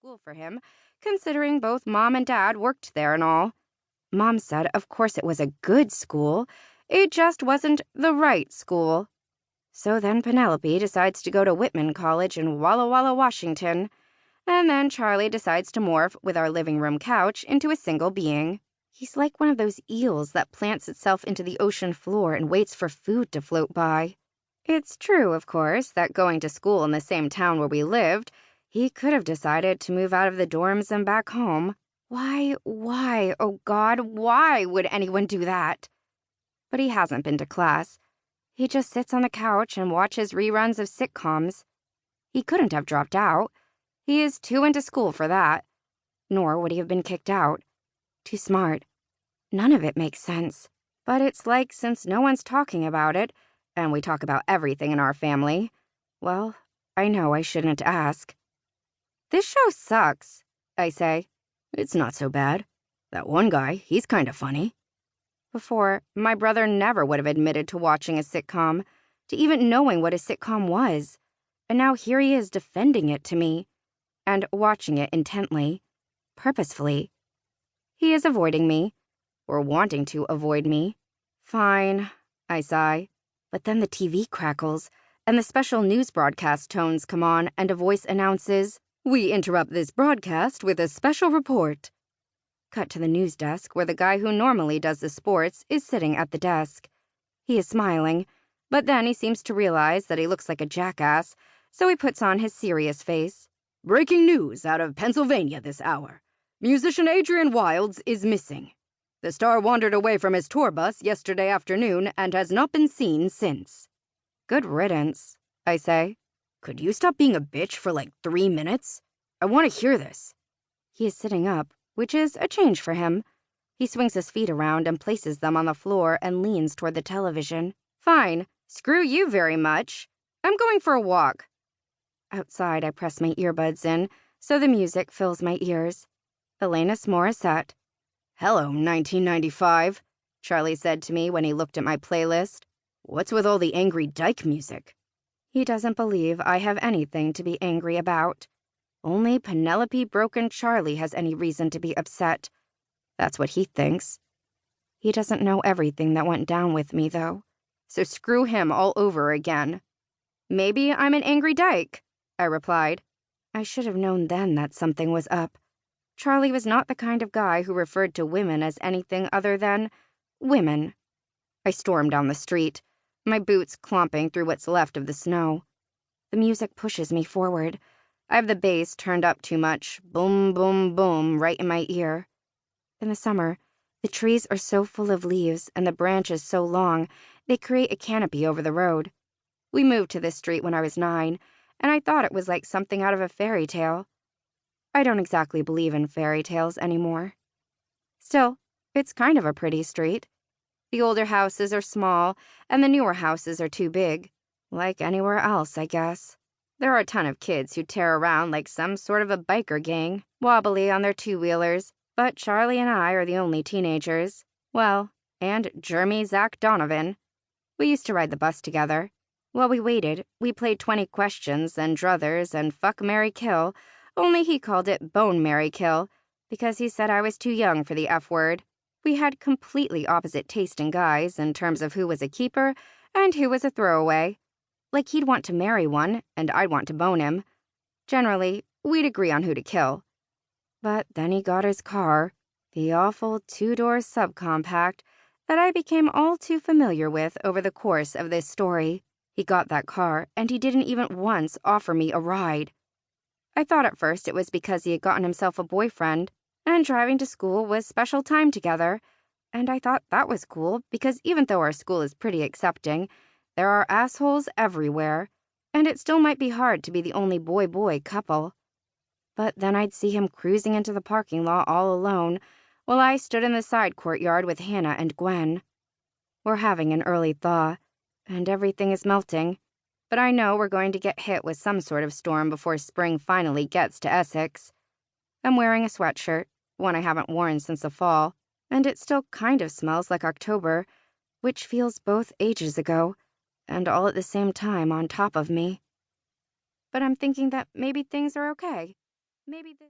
school for him, considering both Mom and Dad worked there and all. Mom said, of course, it was a good school. It just wasn't the right school. So then Penelope decides to go to Whitman College in Walla Walla, Washington. And then Charlie decides to morph with our living room couch into a single being. He's like one of those eels that plants itself into the ocean floor and waits for food to float by. It's true, of course, that going to school in the same town where we lived, he could have decided to move out of the dorms and back home. Why, oh God, why would anyone do that? But he hasn't been to class. He just sits on the couch and watches reruns of sitcoms. He couldn't have dropped out. He is too into school for that. Nor would he have been kicked out. Too smart. None of it makes sense. But it's like since no one's talking about it, and we talk about everything in our family, well, I know I shouldn't ask. This show sucks, I say. It's not so bad. That one guy, he's kind of funny. Before, my brother never would have admitted to watching a sitcom, to even knowing what a sitcom was. And now here he is defending it to me, and watching it intently, purposefully. He is avoiding me, or wanting to avoid me. Fine, I sigh. But then the TV crackles, and the special news broadcast tones come on, and a voice announces, "We interrupt this broadcast with a special report." Cut to the news desk, where the guy who normally does the sports is sitting at the desk. He is smiling, but then he seems to realize that he looks like a jackass, so he puts on his serious face. "Breaking news out of Pennsylvania this hour. Musician Adrian Wilds is missing. The star wandered away from his tour bus yesterday afternoon and has not been seen since." Good riddance, I say. "Could you stop being a bitch for like 3 minutes? I want to hear this." He is sitting up, which is a change for him. He swings his feet around and places them on the floor and leans toward the television. "Fine. Screw you very much. I'm going for a walk." Outside, I press my earbuds in, so the music fills my ears. Alanis Morissette. "Hello, 1995, Charlie said to me when he looked at my playlist. "What's with all the angry dyke music?" He doesn't believe I have anything to be angry about. Only Penelope Broken Charlie has any reason to be upset. That's what he thinks. He doesn't know everything that went down with me, though. So screw him all over again. "Maybe I'm an angry dyke," I replied. I should have known then that something was up. Charlie was not the kind of guy who referred to women as anything other than women. I storm down the street, my boots clomping through what's left of the snow. The music pushes me forward. I have the bass turned up too much, boom, boom, boom, right in my ear. In the summer, the trees are so full of leaves and the branches so long, they create a canopy over the road. We moved to this street when I was 9, and I thought it was like something out of a fairy tale. I don't exactly believe in fairy tales anymore. Still, it's kind of a pretty street. The older houses are small, and the newer houses are too big. Like anywhere else, I guess. There are a ton of kids who tear around like some sort of a biker gang, wobbly on their two-wheelers, but Charlie and I are the only teenagers. Well, and Jeremy Zach Donovan. We used to ride the bus together. While we waited, we played 20 questions and druthers and fuck, marry, kill, only he called it bone, marry, kill, because he said I was too young for the F word. We had completely opposite taste in guys in terms of who was a keeper and who was a throwaway. Like he'd want to marry one, and I'd want to bone him. Generally, we'd agree on who to kill. But then he got his car, the awful 2-door subcompact that I became all too familiar with over the course of this story. He got that car, and he didn't even once offer me a ride. I thought at first it was because he had gotten himself a boyfriend, and driving to school was special time together, and I thought that was cool because even though our school is pretty accepting, there are assholes everywhere, and it still might be hard to be the only boy-boy couple. But then I'd see him cruising into the parking lot all alone, while I stood in the side courtyard with Hannah and Gwen. We're having an early thaw, and everything is melting, but I know we're going to get hit with some sort of storm before spring finally gets to Essex. I'm wearing a sweatshirt, one I haven't worn since the fall, and it still kind of smells like October, which feels both ages ago, and all at the same time on top of me. But I'm thinking that maybe things are okay. Maybe this...